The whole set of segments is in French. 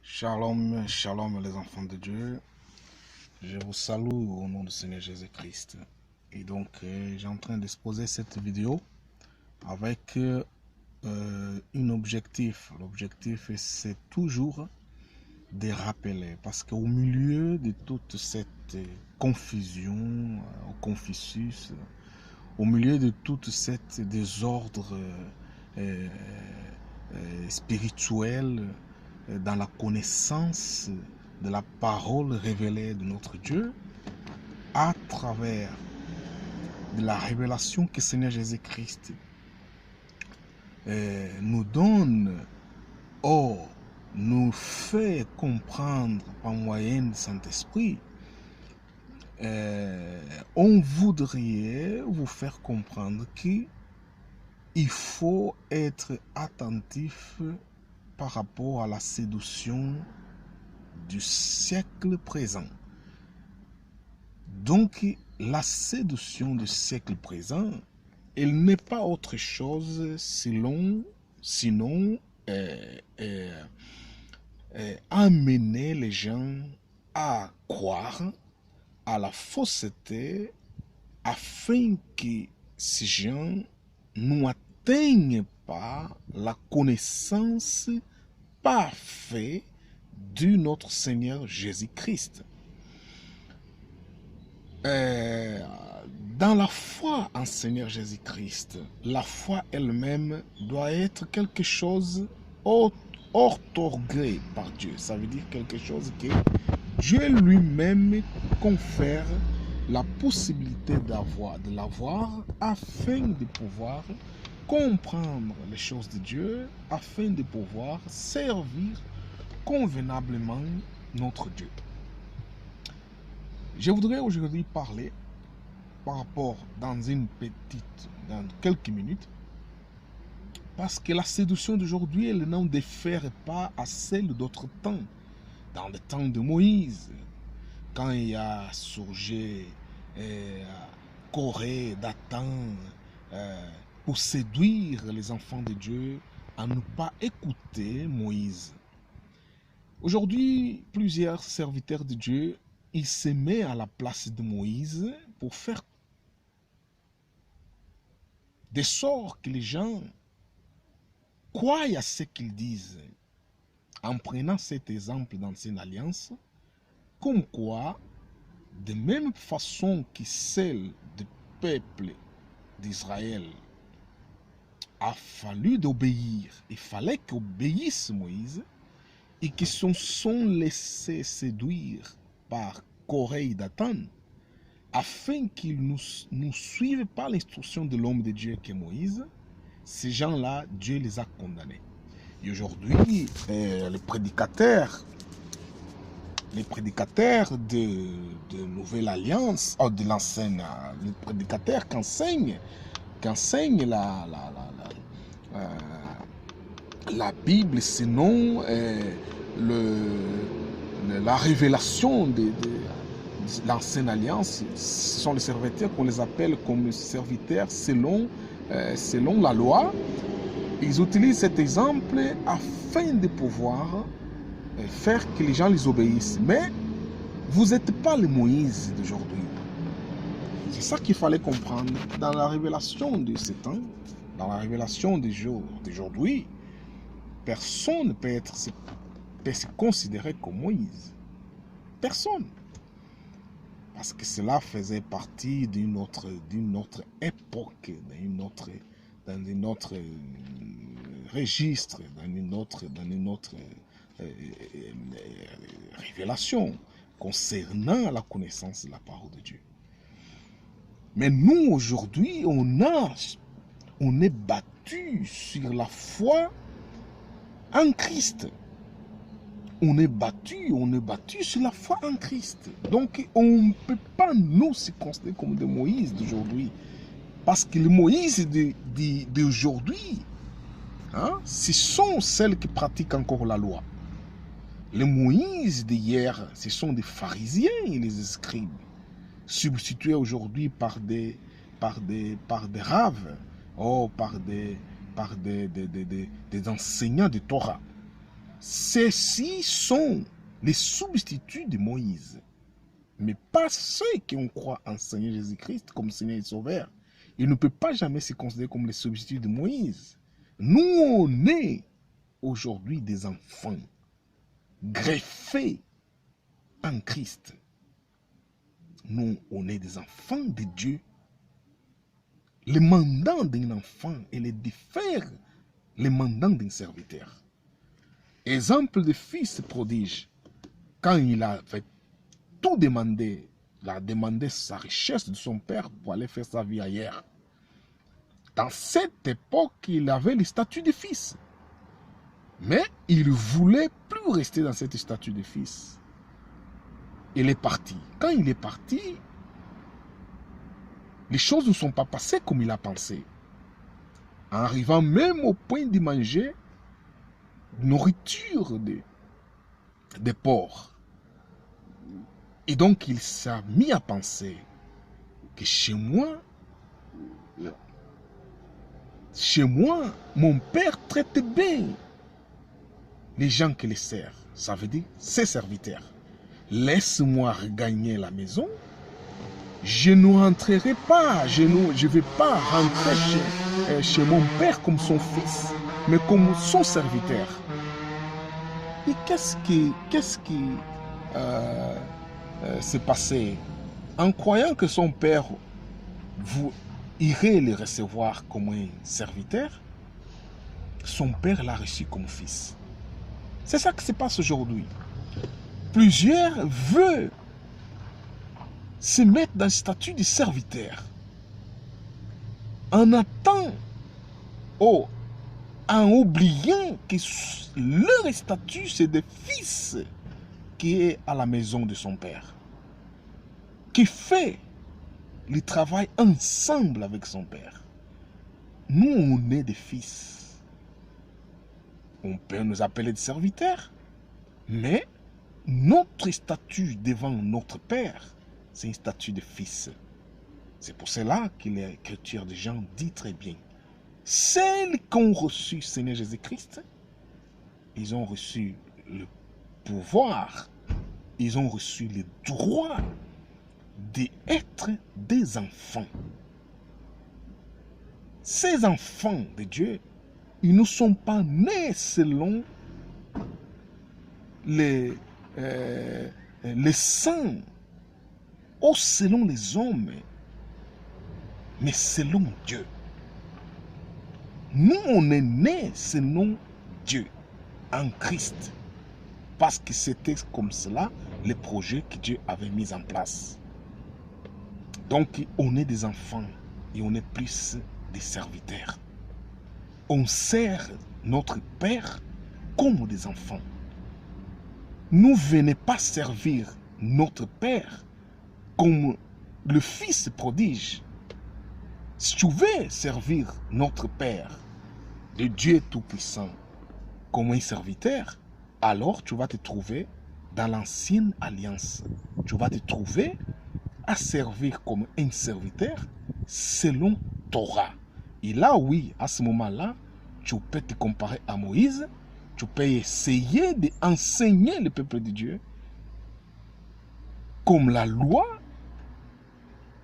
Shalom, shalom les enfants de Dieu. Je vous salue au nom du Seigneur Jésus-Christ. Et donc, j'ai en train d'exposer cette vidéo avec un objectif. L'objectif, c'est toujours de rappeler. Parce qu'au milieu de toute cette confusion, au Confucius, au milieu de toute cette désordre spirituel, dans la connaissance de la parole révélée de notre Dieu, à travers de la révélation que Seigneur Jésus-Christ nous donne, or nous fait comprendre par moyen du Saint-Esprit. On voudrait vous faire comprendre qu'il faut être attentif par rapport à la séduction du siècle présent. Donc, la séduction du siècle présent, elle n'est pas autre chose sinon amener les gens à croire à la fausseté afin que ces gens n'atteignent pas la connaissance parfaite de notre Seigneur Jésus-Christ. Dans la foi en Seigneur Jésus-Christ, la foi elle-même doit être quelque chose orthogré par Dieu. Ça veut dire quelque chose que Dieu lui-même confère la possibilité de l'avoir afin de pouvoir comprendre les choses de Dieu, afin de pouvoir servir convenablement notre Dieu. Je voudrais aujourd'hui parler par rapport dans quelques minutes, parce que la séduction d'aujourd'hui, elle n'en diffère pas à celle d'autres temps. Dans le temps de Moïse, quand il a surgi Corée, Dathan, pour séduire les enfants de Dieu à ne pas écouter Moïse. Aujourd'hui, plusieurs serviteurs de Dieu, ils se mettent à la place de Moïse pour faire de sorte que les gens croient à ce qu'ils disent, en prenant cet exemple d'Ancienne Alliance, comme quoi, de même façon que celle du peuple d'Israël a fallu d'obéir, il fallait qu'obéisse Moïse, et qu'ils se sont laissés séduire par Corée et Dathan, afin qu'ils ne suivent pas l'instruction de l'homme de Dieu qui est Moïse. Ces gens-là, Dieu les a condamnés. Et aujourd'hui, les prédicateurs de Nouvelle Alliance, de l'ancienne, les prédicateurs qui enseignent la Bible, sinon la révélation de l'ancienne alliance, ce sont les serviteurs qu'on les appelle comme serviteurs selon la loi. Ils utilisent cet exemple afin de pouvoir faire que les gens les obéissent. Mais vous n'êtes pas le Moïse d'aujourd'hui. C'est ça qu'il fallait comprendre dans la révélation de ce temps, dans la révélation des jours d'aujourd'hui. Personne ne peut se considérer comme Moïse. Personne. Parce que cela faisait partie d'une autre époque, dans un autre registre, dans une autre révélation concernant la connaissance de la parole de Dieu. Mais nous, aujourd'hui, on est battu sur la foi en Christ. On est battu sur la foi en Christ. Donc, on ne peut pas nous se considérer comme des Moïse d'aujourd'hui. Parce que les Moïse d'aujourd'hui, ce sont celles qui pratiquent encore la loi. Les Moïse d'hier, ce sont des pharisiens et les scribes, substitués aujourd'hui par des raves, par des enseignants de Torah. Ceux-ci sont les substituts de Moïse, mais pas ceux qui ont croit en Seigneur Jésus-Christ comme Seigneur et Sauveur. Ils ne peuvent pas jamais se considérer comme les substituts de Moïse. Nous, on est aujourd'hui des enfants greffés en Christ. Nous, on est des enfants de Dieu. Le mandat d'un enfant est de faire le mandat d'un serviteur. Exemple de fils prodige, quand il avait tout demandé, il a demandé sa richesse de son père pour aller faire sa vie ailleurs. Dans cette époque, il avait le statut de fils. Mais il ne voulait plus rester dans cette statut de fils. Il est parti. Quand il est parti, les choses ne sont pas passées comme il a pensé. En arrivant même au point de manger nourriture des porcs. Et donc il s'est mis à penser que chez moi, mon père traite bien les gens qui les servent. Ça veut dire ses serviteurs. Laisse-moi regagner la maison. Je ne rentrerai pas, je ne vais pas rentrer chez mon père comme son fils, mais comme son serviteur. Et qu'est-ce qui s'est passé? En croyant que son père irait le recevoir comme un serviteur, son père l'a reçu comme fils. C'est ça qui se passe aujourd'hui. Plusieurs veulent se mettre dans le statut de serviteur en en oubliant que leur statut c'est de fils qui est à la maison de son père, qui fait le travail ensemble avec son père. Nous, on est des fils. On peut nous appeler des serviteurs, mais notre statut devant notre père, c'est un statut de fils. C'est pour cela que l'écriture des gens dit très bien. Celles qui ont reçu Seigneur Jésus-Christ, ils ont reçu le pouvoir, ils ont reçu le droit d'être des enfants. Ces enfants de Dieu, ils ne sont pas nés selon les sangs ou selon les hommes, mais selon Dieu. Nous, on est nés selon Dieu, en Christ, parce que c'était comme cela le projet que Dieu avait mis en place. Donc, on est des enfants et on est plus des serviteurs. On sert notre Père comme des enfants. Nous venons pas servir notre Père comme le Fils prodige. Si tu veux servir notre Père, le Dieu Tout-Puissant, comme un serviteur, alors tu vas te trouver dans l'ancienne alliance. Tu vas te trouver à servir comme un serviteur selon Torah. Et là, oui, à ce moment-là, tu peux te comparer à Moïse, tu peux essayer d'enseigner le peuple de Dieu comme la loi,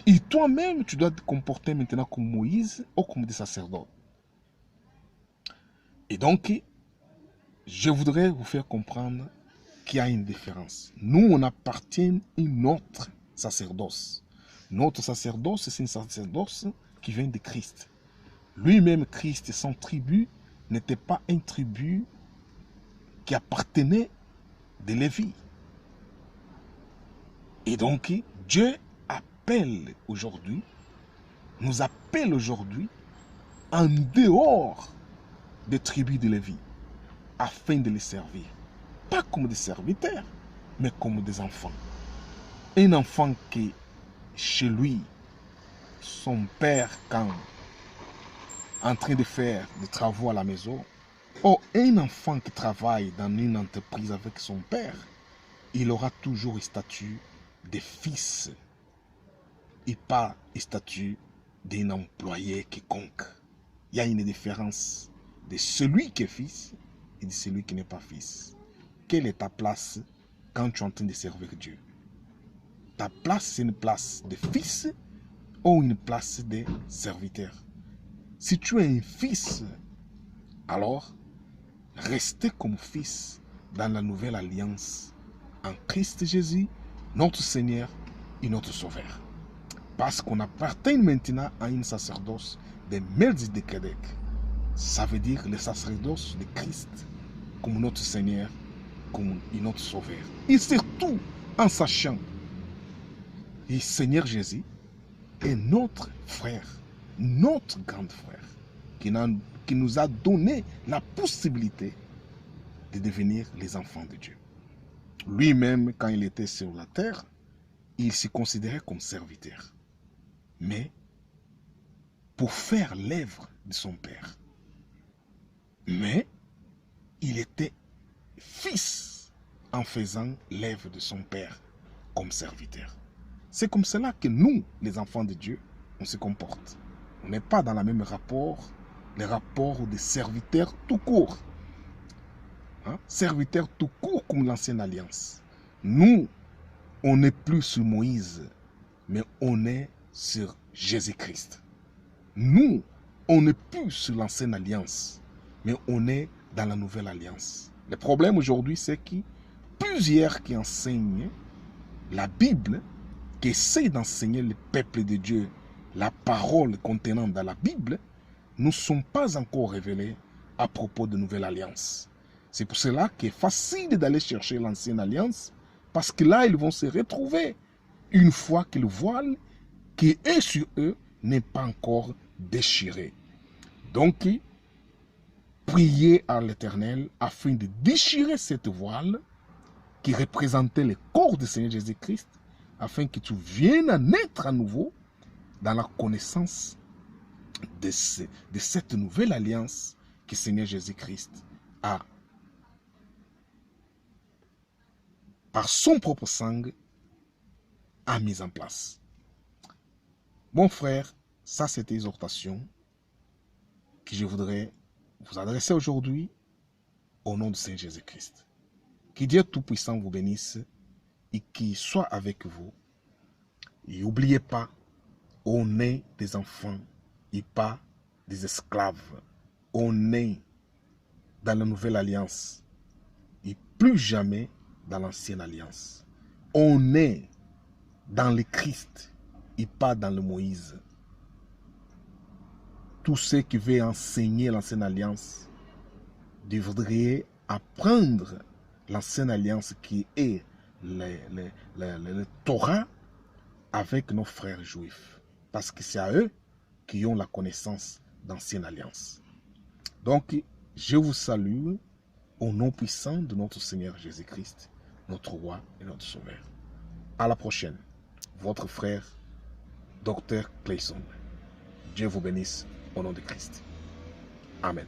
et toi-même, tu dois te comporter maintenant comme Moïse ou comme des sacerdotes. Et donc, je voudrais vous faire comprendre qu'il y a une différence. Nous, on appartient à notre sacerdoce. Notre sacerdoce, c'est une sacerdoce qui vient de Christ. Lui-même, Christ, son tribut, n'était pas un tribut qui appartenait de Lévi. Et donc, Dieu nous appelle aujourd'hui en dehors des tribus de Lévi, afin de les servir. Pas comme des serviteurs, mais comme des enfants. Un enfant qui, chez lui, son père, quand en train de faire des travaux à la maison, ou un enfant qui travaille dans une entreprise avec son père, il aura toujours le statut de fils et pas le statut d'un employé quiconque. Il y a une différence de celui qui est fils il dit celui qui n'est pas fils. Quelle est ta place quand tu es en train de servir Dieu? Ta place, c'est une place de fils ou une place de serviteur? Si tu es un fils, alors restez comme fils dans la nouvelle alliance en Christ Jésus, notre Seigneur et notre Sauveur. Parce qu'on appartient maintenant à une sacerdoce de Melchizedek. Ça veut dire le sacerdoce de Christ comme notre Seigneur, comme notre Sauveur. Et surtout en sachant que le Seigneur Jésus est notre frère, notre grand frère, qui nous a donné la possibilité de devenir les enfants de Dieu. Lui-même, quand il était sur la terre, il se considérait comme serviteur. Mais pour faire l'œuvre de son Père. Mais il était fils en faisant l'œuvre de son Père comme serviteur. C'est comme cela que nous, les enfants de Dieu, on se comporte. On n'est pas dans le même rapport, les rapports des serviteurs tout court. Serviteurs tout court comme l'ancienne alliance. Nous, on n'est plus sur Moïse, mais on est sur Jésus-Christ. Nous, on n'est plus sur l'ancienne alliance, mais on est dans la nouvelle alliance. Le problème aujourd'hui, c'est que plusieurs qui enseignent la Bible, qui essaient d'enseigner le peuple de Dieu la parole contenant dans la Bible, ne sont pas encore révélés à propos de nouvelle alliance. C'est pour cela qu'il est facile d'aller chercher l'ancienne alliance, parce que là, ils vont se retrouver une fois que le voile qui est sur eux n'est pas encore déchiré. Donc, priez à l'Éternel afin de déchirer cette voile qui représentait le corps du Seigneur Jésus-Christ, afin que tu viennes à naître à nouveau dans la connaissance de cette nouvelle alliance que le Seigneur Jésus-Christ a, par son propre sang, a mis en place. Mon frère, ça c'est l'exhortation que je voudrais vous adresser aujourd'hui au nom du Seigneur Jésus-Christ. Que Dieu Tout-Puissant vous bénisse et qu'il soit avec vous. Et n'oubliez pas, on est des enfants et pas des esclaves. On est dans la nouvelle alliance et plus jamais dans l'ancienne alliance. On est dans le Christ et pas dans le Moïse. Tous ceux qui veulent enseigner l'ancienne alliance devraient apprendre l'ancienne alliance qui est le Torah avec nos frères juifs. Parce que c'est à eux qui ont la connaissance d'ancienne alliance. Donc, je vous salue au nom puissant de notre Seigneur Jésus-Christ, notre roi et notre sauveur. À la prochaine. Votre frère, Dr. Clayson. Dieu vous bénisse au nom de Christ. Amen.